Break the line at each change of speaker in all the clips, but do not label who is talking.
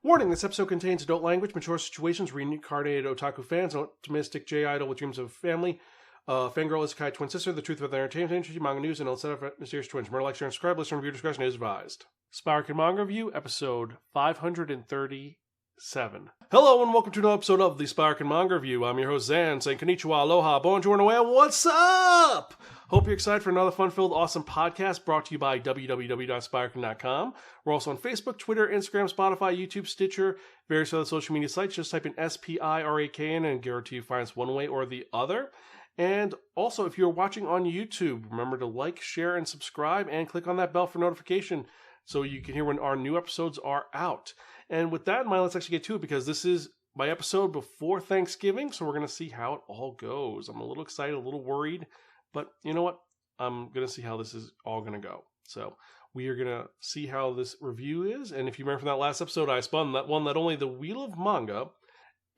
Warning, this episode contains adult language, mature situations, reincarnated otaku fans, an optimistic J-idol with dreams of family, fangirl Isekai twin sister, the truth about the entertainment industry, manga news, and a set of mysterious twins. Murder, lecture, and subscribe. Listener review discussion is advised. Spiraken Manga Review, episode 537. Hello and welcome to another episode of the Spiraken Manga Review. I'm your host Zan, saying konnichiwa, aloha, bonjour, and what's up? Hope you're excited for another fun-filled, awesome podcast brought to you by www.spiraken.com. We're also on Facebook, Twitter, Instagram, Spotify, YouTube, Stitcher, various other social media sites. Just type in SPIRAKN and guarantee you find us one way or the other. And also, if you're watching on YouTube, remember to like, share, and subscribe, and click on that bell for notification so you can hear when our new episodes are out. And with that in mind, let's actually get to it, because this is my episode before Thanksgiving, so we're going to see how it all goes. I'm a little excited, a little worried, but you know what? I'm going to see how this is all going to go. So we are going to see how this review is. And if you remember from that last episode, I spun that one that only the Wheel of Manga.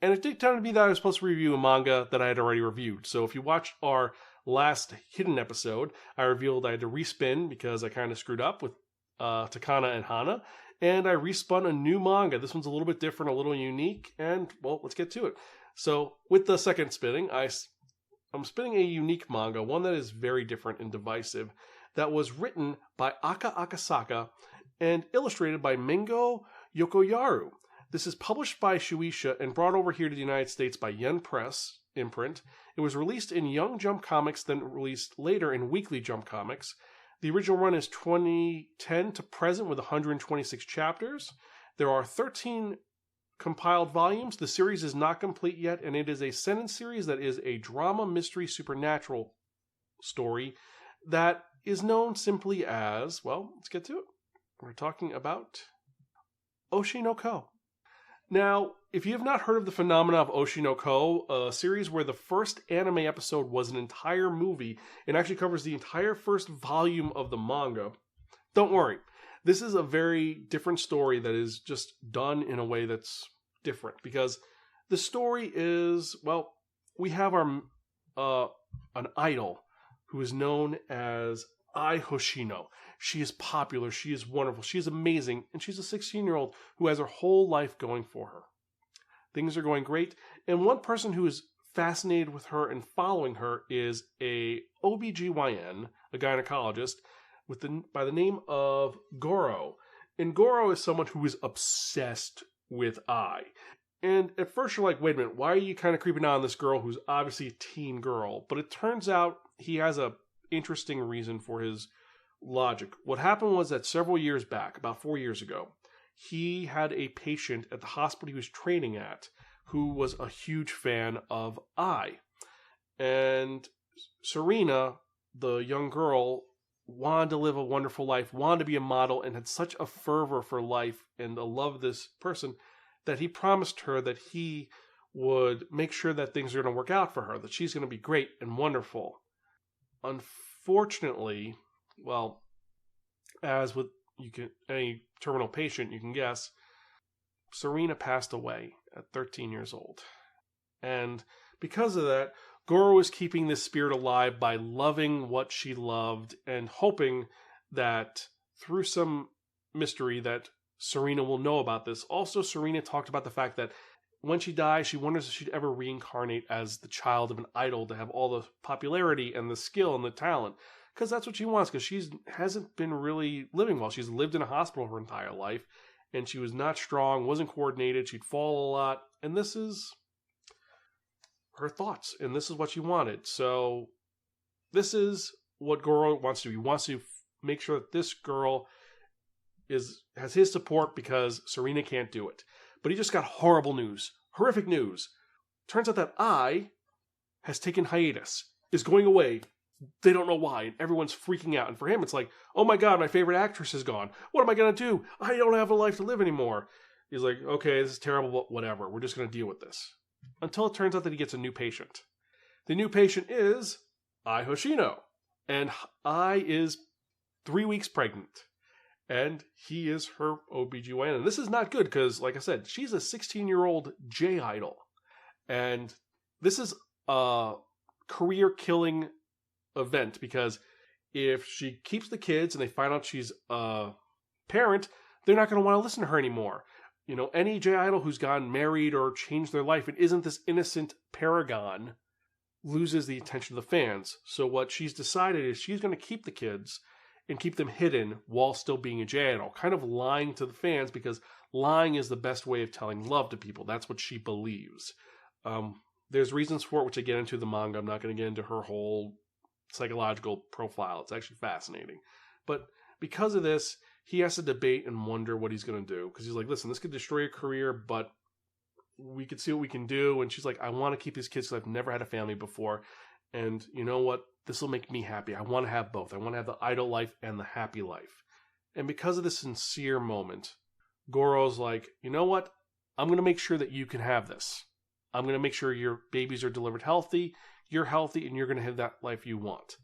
And it did tend to be that I was supposed to review a manga that I had already reviewed. So if you watched our last hidden episode, I revealed I had to respin because I kind of screwed up with Takana and Hana. And I respun a new manga. This one's a little bit different, a little unique. And, well, let's get to it. So with the second spinning, I'm spinning a unique manga, one that is very different and divisive, that was written by Aka Akasaka and illustrated by Mengo Yokoyari. This is published by Shueisha and brought over here to the United States by Yen Press imprint. It was released in Young Jump Comics, then released later in Weekly Jump Comics. The original run is 2010 to present with 126 chapters. There are 13 compiled volumes. The series is not complete yet, and it is a seinen series that is a drama, mystery, supernatural story that is known simply as, well, let's get to it. We're talking about Oshi no Ko. Now, if you have not heard of the phenomena of Oshi no Ko, a series where the first anime episode was an entire movie and actually covers the entire first volume of the manga, don't worry. This is a very different story that is just done in a way that's different, because the story is, well, we have our an idol who is known as Ai Hoshino. She is popular, she is wonderful, she is amazing, and she's a 16-year-old who has her whole life going for her. Things are going great, and one person who is fascinated with her and following her is a OBGYN, a gynecologist, by the name of Goro. And Goro is someone who is obsessed with Ai. And at first you're like, wait a minute, why are you kind of creeping out on this girl who's obviously a teen girl? But it turns out he has a interesting reason for his logic. What happened was that several years back, about 4 years ago, he had a patient at the hospital he was training at who was a huge fan of Ai. And Serena, the young girl, wanted to live a wonderful life, wanted to be a model, and had such a fervor for life and a love of this person that he promised her that he would make sure that things are going to work out for her, that she's going to be great and wonderful. Unfortunately, well, as with any terminal patient, you can guess, Serena passed away at 13 years old. And because of that, Goro is keeping this spirit alive by loving what she loved and hoping that through some mystery that Serena will know about this. Also, Serena talked about the fact that when she dies, she wonders if she'd ever reincarnate as the child of an idol to have all the popularity and the skill and the talent. Because that's what she wants, because she hasn't been really living well. She's lived in a hospital her entire life, and she was not strong, wasn't coordinated, she'd fall a lot, and this is her thoughts, and this is what she wanted. So this is what Goro wants to do. He wants to make sure that this girl has his support because Serena can't do it. But he just got horrible news, horrific news. Turns out that Ai has taken hiatus, is going away. They don't know why, and everyone's freaking out. And for him, it's like, oh my God, my favorite actress is gone. What am I going to do? I don't have a life to live anymore. He's like, okay, this is terrible, but whatever. We're just going to deal with this. Until it turns out that he gets a new patient. The new patient is Ai Hoshino. And Ai is 3 weeks pregnant. And he is her OBGYN. And this is not good because, like I said, she's a 16-year-old J-idol. And this is a career-killing event because if she keeps the kids and they find out she's a parent, they're not going to want to listen to her anymore. any J-idol who's gotten married or changed their life and isn't this innocent paragon loses the attention of the fans. So what she's decided is she's going to keep the kids and keep them hidden while still being a J-idol, kind of lying to the fans because lying is the best way of telling love to people. That's what she believes. There's reasons for it, which I get into the manga. I'm not going to get into her whole psychological profile. It's actually fascinating. But because of this, he has to debate and wonder what he's going to do. Because he's like, listen, this could destroy your career, but we could see what we can do. And she's like, I want to keep these kids because I've never had a family before. And you know what? This will make me happy. I want to have both. I want to have the idol life and the happy life. And because of this sincere moment, Goro's like, you know what? I'm going to make sure that you can have this. I'm going to make sure your babies are delivered healthy, you're healthy, and you're going to have that life you want.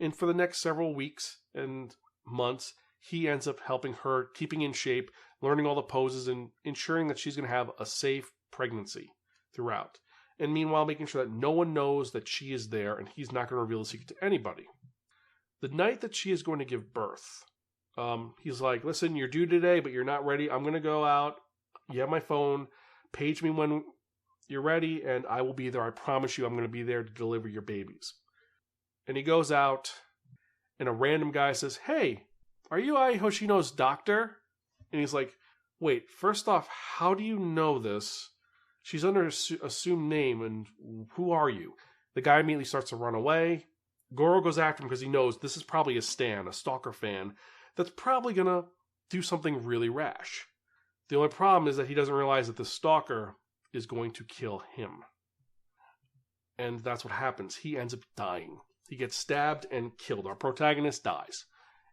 And for the next several weeks and months, he ends up helping her, keeping in shape, learning all the poses, and ensuring that she's going to have a safe pregnancy throughout. And meanwhile, making sure that no one knows that she is there, and he's not going to reveal the secret to anybody. The night that she is going to give birth, he's like, listen, you're due today, but you're not ready. I'm going to go out. You have my phone. Page me when you're ready, and I will be there. I promise you I'm going to be there to deliver your babies. And he goes out, and a random guy says, hey, are you Ai Hoshino's doctor? And he's like, wait, first off, how do you know this? She's under an assumed name, and who are you? The guy immediately starts to run away. Goro goes after him because he knows this is probably a stan, a stalker fan, that's probably going to do something really rash. The only problem is that he doesn't realize that the stalker is going to kill him. And that's what happens. He ends up dying. He gets stabbed and killed. Our protagonist dies.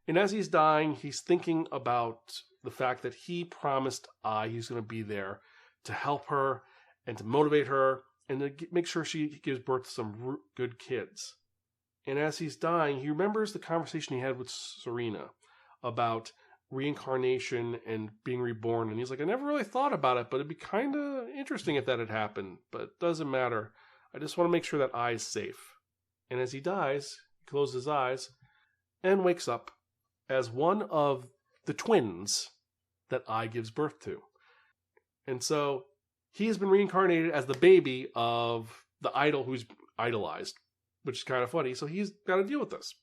And as he's dying, he's thinking about the fact that he promised Ai he's going to be there to help her and to motivate her and to make sure she gives birth to some good kids. And as he's dying, he remembers the conversation he had with Serena about reincarnation and being reborn. And he's like, I never really thought about it, but it'd be kind of interesting if that had happened. But it doesn't matter. I just want to make sure that Ai is safe. And as he dies, he closes his eyes and wakes up as one of the twins that Ai gives birth to. And so he has been reincarnated as the baby of the idol who's idolized, which is kind of funny. So he's got to deal with this.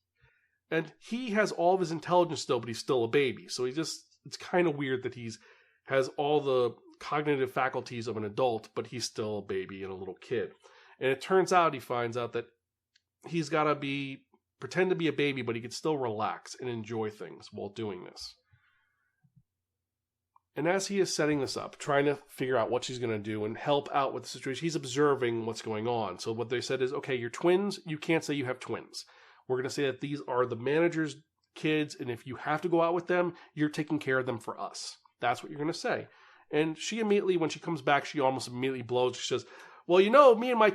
And he has all of his intelligence still, but he's still a baby. So it's kind of weird that has all the cognitive faculties of an adult, but he's still a baby and a little kid. And it turns out, he finds out that he's got to pretend to be a baby, but he can still relax and enjoy things while doing this. And as he is setting this up, trying to figure out what she's going to do and help out with the situation, he's observing what's going on. So what they said is, okay, you're twins. You can't say you have twins. We're going to say that these are the manager's kids, and if you have to go out with them, you're taking care of them for us. That's what you're going to say. And she immediately, when she comes back, she almost immediately blows. She says, well, me and my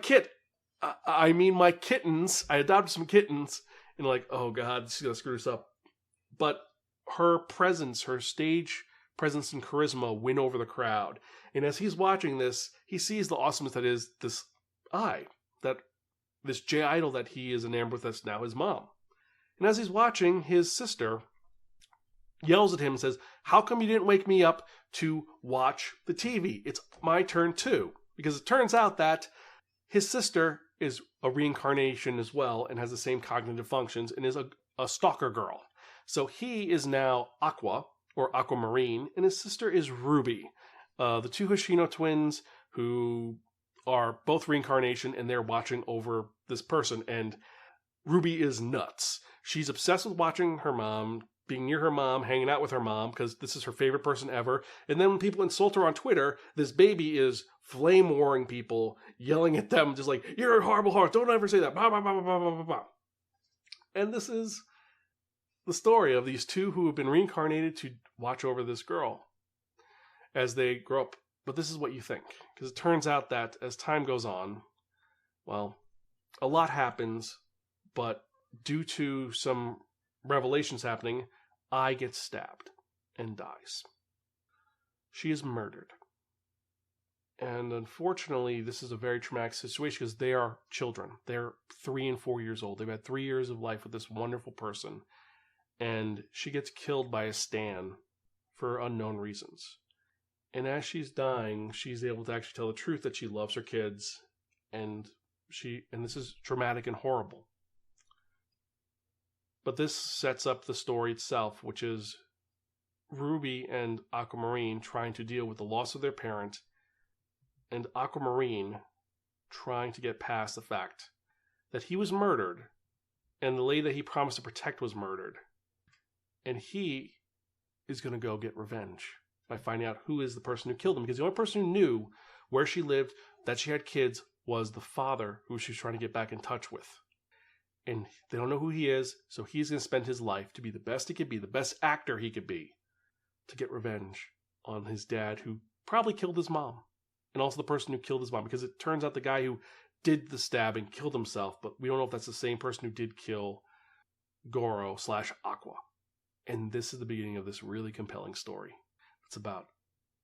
my kittens, I adopted some kittens. And like, oh God, she's going to screw this up. But her presence, her stage presence and charisma win over the crowd. And as he's watching this, he sees the awesomeness that is this this J-idol that he is enamored with that's now his mom. And as he's watching, his sister yells at him and says, how come you didn't wake me up to watch the TV? It's my turn too. Because it turns out that his sister is a reincarnation as well and has the same cognitive functions and is a stalker girl. So he is now Aqua, or Aquamarine, and his sister is Ruby. The two Hoshino twins who are both reincarnation, and they're watching over this person. And Ruby is nuts. She's obsessed with watching her mom, being near her mom, hanging out with her mom, because this is her favorite person ever. And then when people insult her on Twitter, this baby is flame warring people, yelling at them, just like, you're a horrible horse, don't ever say that, blah, blah, blah, blah, blah, blah, blah. And this is the story of these two who have been reincarnated to watch over this girl as they grow up. But this is what you think. Because it turns out that as time goes on, well, a lot happens, but due to some revelations happening, Ai gets stabbed and dies. She is murdered. And unfortunately, this is a very traumatic situation because they are children. They're 3 and 4 years old. They've had 3 years of life with this wonderful person. And she gets killed by a stan for unknown reasons. And as she's dying, she's able to actually tell the truth that she loves her kids, and this is traumatic and horrible. But this sets up the story itself, which is Ruby and Aquamarine trying to deal with the loss of their parent, and Aquamarine trying to get past the fact that he was murdered, and the lady that he promised to protect was murdered. And he is going to go get revenge by finding out who is the person who killed him, because the only person who knew where she lived, that she had kids, was the father who she was trying to get back in touch with. And they don't know who he is, so he's going to spend his life to be the best he could be, the best actor he could be, to get revenge on his dad, who probably killed his mom, and also the person who killed his mom, because it turns out the guy who did the stabbing killed himself, but we don't know if that's the same person who did kill Goro/Aqua. And this is the beginning of this really compelling story. It's about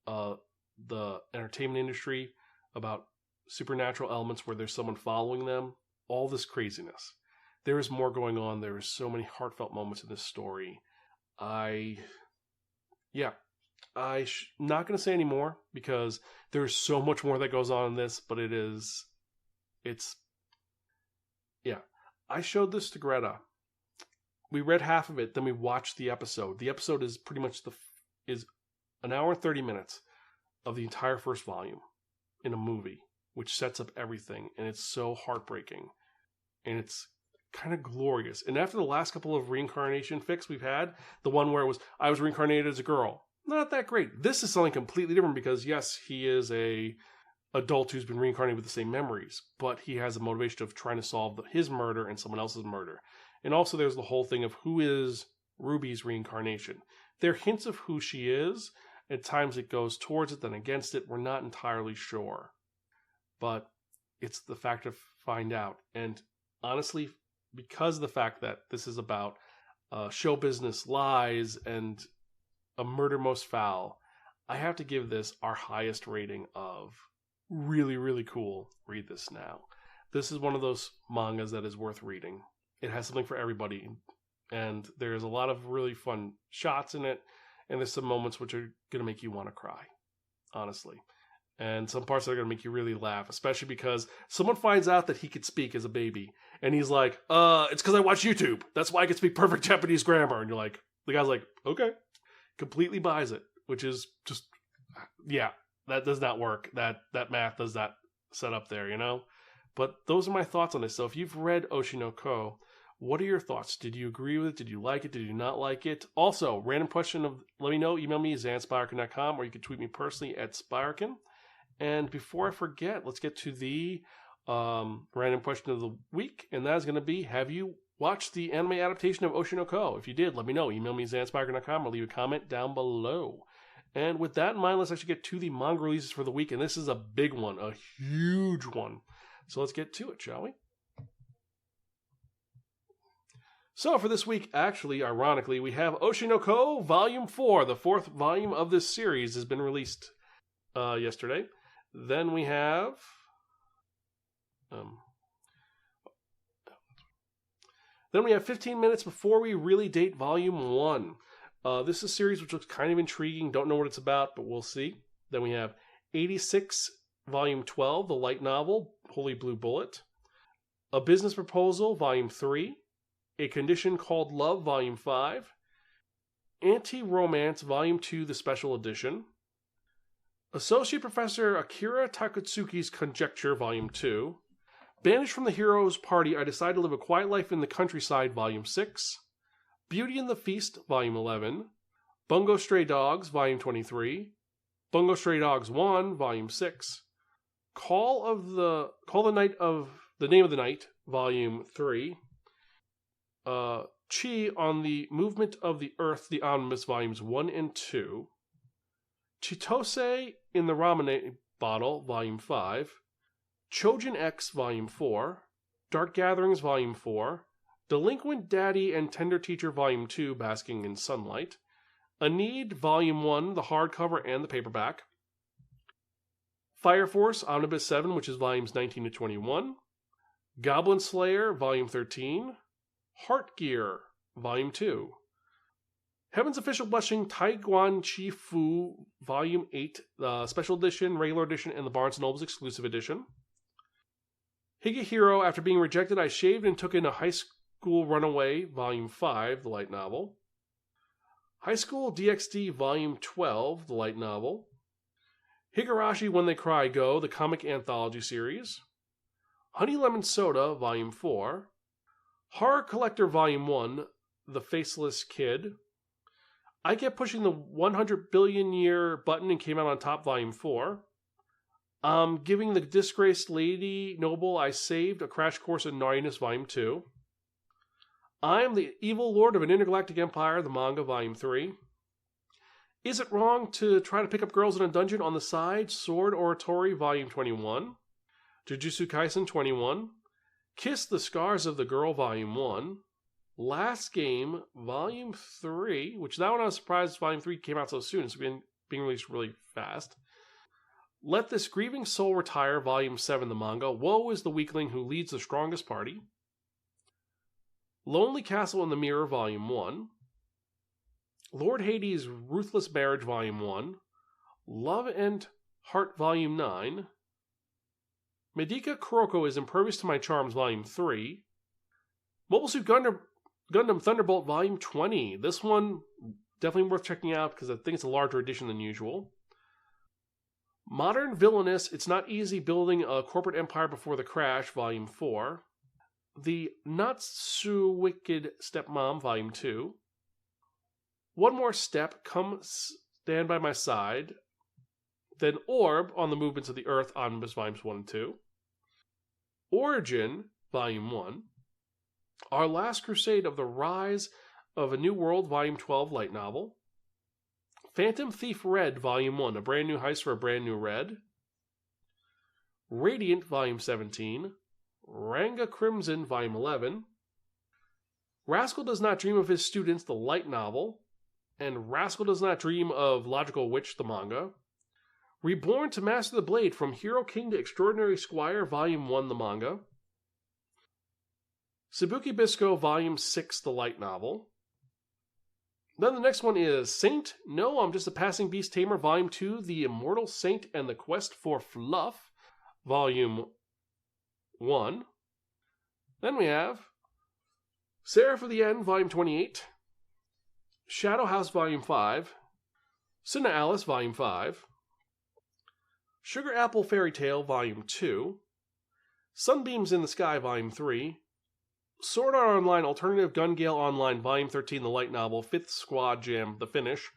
the entertainment industry, about supernatural elements where there's someone following them, all this craziness. There is more going on. There are so many heartfelt moments in this story. I'm not going to say any more because there's so much more that goes on in this, but I showed this to Greta. We read half of it, then we watched the episode. The episode is pretty much is an hour and 30 minutes of the entire first volume in a movie, which sets up everything, and it's so heartbreaking, and it's kind of glorious. And after the last couple of reincarnation fics we've had, the one where it was, I was reincarnated as a girl, not that great. This is something completely different because, yes, he is a adult who's been reincarnated with the same memories, but he has a motivation of trying to solve his murder and someone else's murder. And also there's the whole thing of who is Ruby's reincarnation. There are hints of who she is. At times it goes towards it, then against it. We're not entirely sure. But it's the fact to find out. And honestly, because of the fact that this is about show business lies and a murder most foul, I have to give this our highest rating of really, really cool. Read this now. This is one of those mangas that is worth reading. It has something for everybody. And there's a lot of really fun shots in it. And there's some moments which are going to make you want to cry, honestly. And some parts that are going to make you really laugh, especially because someone finds out that he could speak as a baby. And he's like, it's because I watch YouTube. That's why I can speak perfect Japanese grammar. And you're like, the guy's like, okay. Completely buys it, which is just, yeah, that does not work. That math does not set up there, you know? But those are my thoughts on this. So if you've read Oshi no Ko, what are your thoughts? Did you agree with it? Did you like it? Did you not like it? Also, random question let me know. Email me at zanspiraken.com, or you can tweet me personally at Spiraken. And before I forget, let's get to the random question of the week, and that is going to be, have you watched the anime adaptation of Oshi no Ko? If you did, let me know. Email me at zanspiraken.com or leave a comment down below. And with that in mind, let's actually get to the manga releases for the week, and this is a big one, a huge one. So let's get to it, shall we? So for this week, actually, ironically, we have Oshi no Ko Volume 4. The fourth volume of this series has been released yesterday. Then we have... 15 minutes before we really date Volume 1. This is a series which looks kind of intriguing. Don't know what it's about, but we'll see. Then we have 86, Volume 12, the light novel, Holy Blue Bullet. A Business Proposal, Volume 3. A Condition Called Love, Volume 5. Anti-Romance, Volume 2, the Special Edition. Associate Professor Akira Takutsuki's Conjecture, Volume 2. Banished from the Hero's Party, I Decide to Live a Quiet Life in the Countryside, Volume 6. Beauty and the Feast, Volume 11. Bungo Stray Dogs, Volume 23. Bungo Stray Dogs 1, Volume 6. Call the Name of the Night, Volume 3. Chi on the Movement of the Earth, the Omnibus, Volumes 1 and 2. Chitose in the Ramen Bottle, Volume 5. Chojin X, Volume 4. Dark Gatherings, Volume 4. Delinquent Daddy and Tender Teacher, Volume 2, Basking in Sunlight. A Need, Volume 1, the hardcover and the paperback. Fire Force, Omnibus 7, which is Volumes 19 to 21. Goblin Slayer, Volume 13. Heart Gear, Volume 2. Heaven's Official Blushing Taiguan Chi Fu Volume 8, Special Edition, Regular Edition, and the Barnes & Noble's Exclusive Edition. Higehiro, After Being Rejected, I Shaved and Took in a High School Runaway, Volume 5, the light novel. High School DxD, Volume 12, the light novel. Higurashi, When They Cry Go, the comic anthology series. Honey Lemon Soda, Volume 4. Horror Collector, Volume 1, The Faceless Kid. I Kept Pushing the 100 Billion Year Button and Came Out on Top, Volume 4. Giving the Disgraced Lady Noble I Saved, A Crash Course in Naughtiness, Volume 2. I Am the Evil Lord of an Intergalactic Empire, the manga, Volume 3. Is It Wrong to Try to Pick Up Girls in a Dungeon on the Side, Sword Oratory, Volume 21. Jujutsu Kaisen 21. Kiss the Scars of the Girl, Volume 1. Last Game, Volume 3, which that one I was surprised Volume 3 came out so soon. It's being released really fast. Let This Grieving Soul Retire, Volume 7, the manga. Woe is the Weakling Who Leads the Strongest Party. Lonely Castle in the Mirror, Volume 1. Lord Hades' Ruthless Marriage, Volume 1. Love and Heart, Volume 9. Medika Kuroko is Impervious to My Charms, Volume 3. Mobile Suit Gundam Thunderbolt, Volume 20. This one, definitely worth checking out because I think it's a larger edition than usual. Modern Villainous, It's Not Easy Building a Corporate Empire Before the Crash, Volume 4. The Not So Wicked Stepmom, Volume 2. One More Step, Come Stand By My Side. Then Orb, On the Movements of the Earth, Omnibus Volumes 1 and 2. Origin, Volume 1. Our Last Crusade of the Rise of a New World, Volume 12, light novel. Phantom Thief Red, Volume 1, a brand new heist for a brand new Red. Radiant, Volume 17. Ranga Crimson, Volume 11. Rascal Does Not Dream of His Students, the light novel. And Rascal Does Not Dream of Logical Witch, the manga. Reborn to Master the Blade, From Hero King to Extraordinary Squire, Volume 1, the manga. Shibuki Bisco, Volume 6, the light novel. Then the next one is Saint, No, I'm Just a Passing Beast Tamer, Volume 2, The Immortal Saint and the Quest for Fluff, Volume 1. Then we have Seraph of the End, Volume 28. Shadow House, Volume 5. Cinna Alice, Volume 5. Sugar Apple Fairy Tale, Volume 2. Sunbeams in the Sky, Volume 3. Sword Art Online Alternative Gun Gale Online, Volume 13, the light novel. 5th Squad Jam, the finish.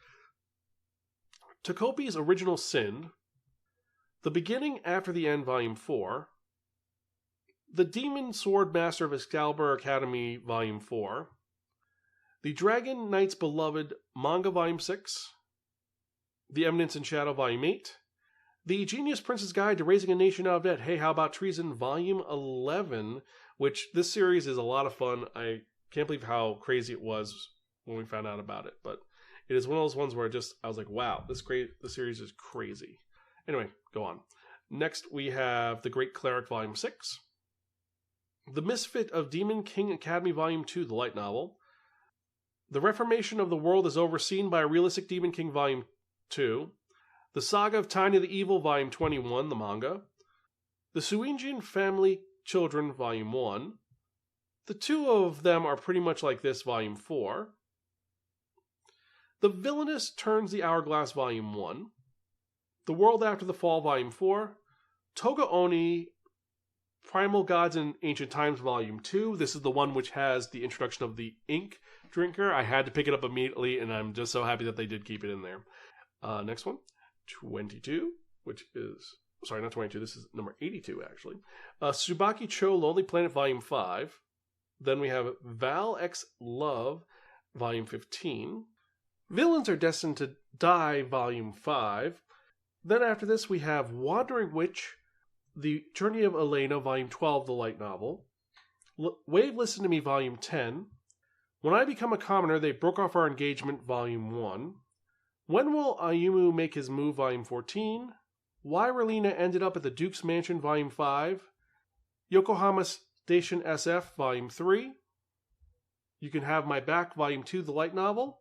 Takopi's Original Sin. The Beginning After the End, Volume 4. The Demon Sword Master of Excalibur Academy, Volume 4. The Dragon Knight's Beloved Manga, Volume 6. The Eminence in Shadow, Volume 8. The Genius Prince's Guide to Raising a Nation Out of Debt, Hey, How About Treason, Volume 11, which this series is a lot of fun. I can't believe how crazy it was when we found out about it, but it is one of those ones where I was like, wow, this series is crazy. Anyway, go on. Next, we have The Great Cleric, Volume 6. The Misfit of Demon King Academy, Volume 2, the light novel. The Reformation of the World is Overseen by a Realistic Demon King, Volume 2. The Saga of Tiny the Evil, Volume 21, the manga. The Suinjin Family Children, Volume 1. The two of them are pretty much like this, Volume 4. The Villainous Turns the Hourglass, Volume 1. The World After the Fall, Volume 4. Toga Oni, Primal Gods in Ancient Times, Volume 2. This is the one which has the introduction of the ink drinker. I had to pick it up immediately, and I'm just so happy that they did keep it in there. Next one, 22, which is... Sorry, not 22. This is number 82, actually. Tsubaki Cho, Lonely Planet, Volume 5. Then we have Val X Love, Volume 15. Villains Are Destined to Die, Volume 5. Then after this, we have Wandering Witch, The Journey of Elena, Volume 12, the light novel. Wave Listen to Me, Volume 10. When I Become a Commoner, They Broke Off Our Engagement, Volume 1. When Will Ayumu Make His Move, Volume 14. Why Relina Ended Up at the Duke's Mansion, Volume 5. Yokohama Station SF, Volume 3. You Can Have My Back, Volume 2, the light novel.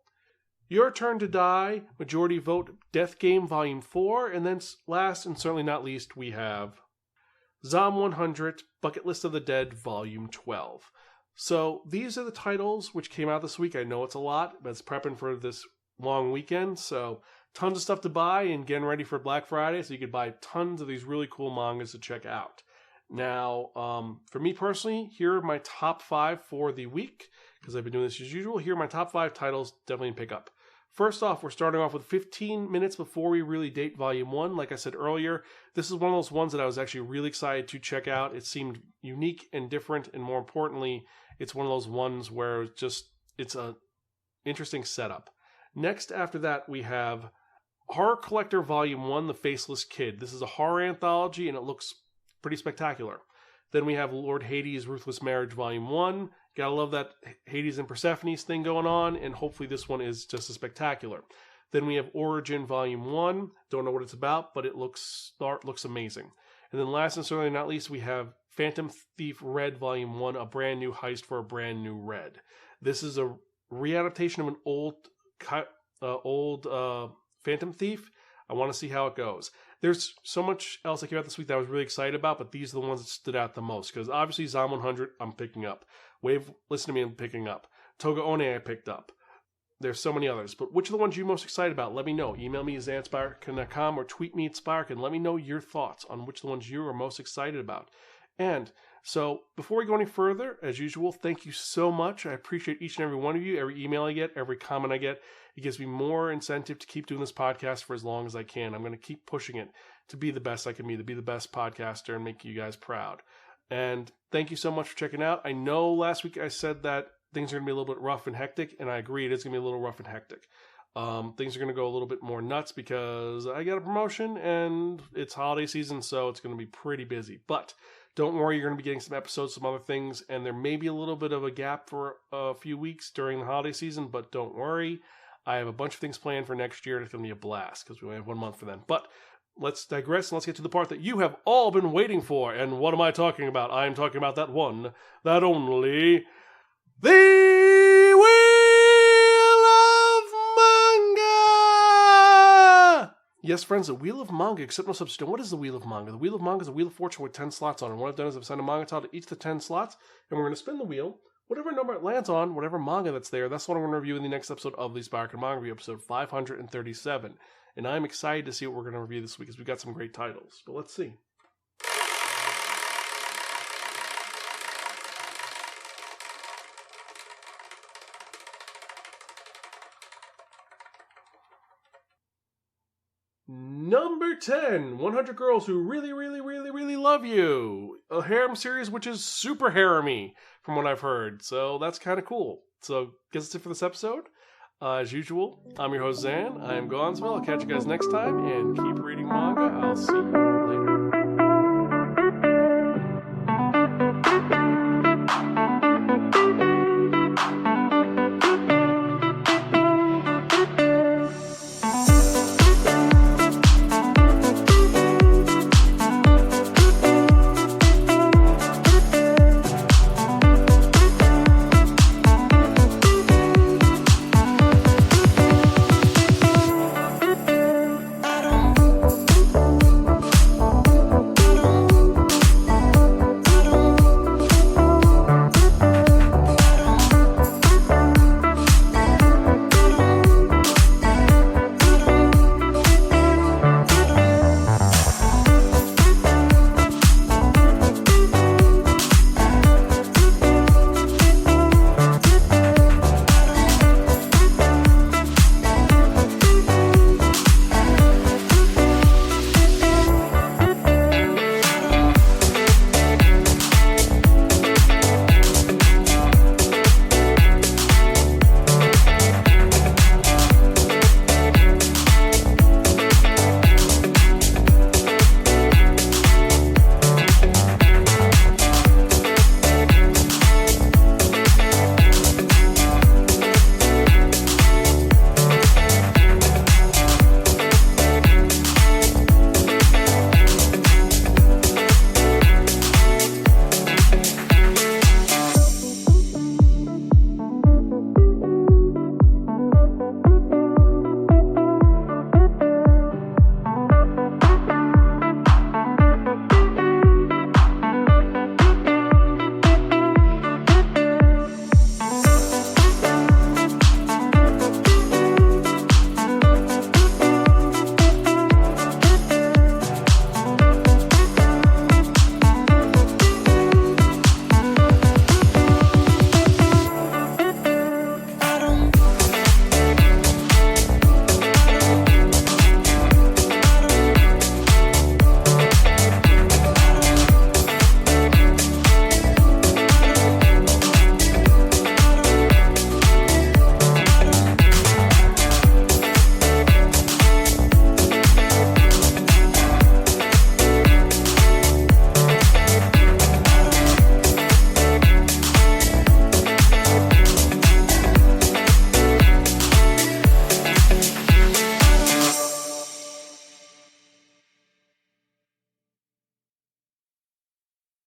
Your Turn to Die, majority vote, Death Game Volume 4, and then last and certainly not least, we have Zom 100, Bucket List of the Dead, Volume 12. So these are the titles which came out this week. I know it's a lot, but it's prepping for this long weekend, so tons of stuff to buy and getting ready for Black Friday, so you could buy tons of these really cool mangas to check out. Now, for me personally, here are my top 5 for the week, because I've been doing this as usual. Here are my top 5 titles, definitely pick up. First off, we're starting off with 15 minutes before we really date Volume 1. Like I said earlier, this is one of those ones that I was actually really excited to check out. It seemed unique and different, and more importantly, it's one of those ones where it's a interesting setup. Next, after that, we have Horror Collector Volume 1, The Faceless Kid. This is a horror anthology, and it looks pretty spectacular. Then we have Lord Hades' Ruthless Marriage Volume 1. Gotta love that Hades and Persephone's thing going on, and hopefully this one is just as spectacular. Then we have Origin Volume 1. Don't know what it's about, but it looks amazing. And then last and certainly not least, we have Phantom Thief Red Volume 1, a brand new heist for a brand new Red. This is a readaptation of an old Phantom Thief. I want to see how it goes. There's so much else I came out this week that I was really excited about, but these are the ones that stood out the most. Because obviously Zom 100, I'm picking up. Wave, Listen to Me, I'm picking up. Toga One, I picked up. There's so many others. But which are the ones you're most excited about? Let me know. Email me at zanspiraken.com or tweet me at Spiraken. Let me know your thoughts on which of the ones you are most excited about. And so before we go any further, as usual, thank you so much. I appreciate each and every one of you. Every email I get, every comment I get. It gives me more incentive to keep doing this podcast for as long as I can. I'm going to keep pushing it to be the best I can be, to be the best podcaster and make you guys proud. And thank you so much for checking out. I know last week I said that things are going to be a little bit rough and hectic, and I agree, it is going to be a little rough and hectic. Things are going to go a little bit more nuts because I got a promotion and it's holiday season, so it's going to be pretty busy. But don't worry, you're going to be getting some episodes, some other things, and there may be a little bit of a gap for a few weeks during the holiday season, but don't worry. I have a bunch of things planned for next year, and it's going to be a blast because we only have 1 month for them. But let's digress and let's get to the part that you have all been waiting for. And what am I talking about? I'm talking about that one, that only, the Wheel of Manga! Yes, friends, the Wheel of Manga, except no substitute. What is the Wheel of Manga? The Wheel of Manga is a Wheel of Fortune with 10 slots on it. And what I've done is I've assigned a manga title to each of the 10 slots, and we're going to spin the wheel. Whatever number it lands on, whatever manga that's there, that's what I'm going to review in the next episode of the Spiraken Manga Review, episode 537. And I'm excited to see what we're going to review this week because we've got some great titles. But let's see. Number 10, 100 Girls Who Really, Really, Really, Really Love You. A harem series which is super harem-y, from what I've heard. So that's kind of cool. So, guess that's it for this episode. As usual, I'm your host, Zan. I am Gonzville. I'll catch you guys next time, and keep reading manga. I'll see you.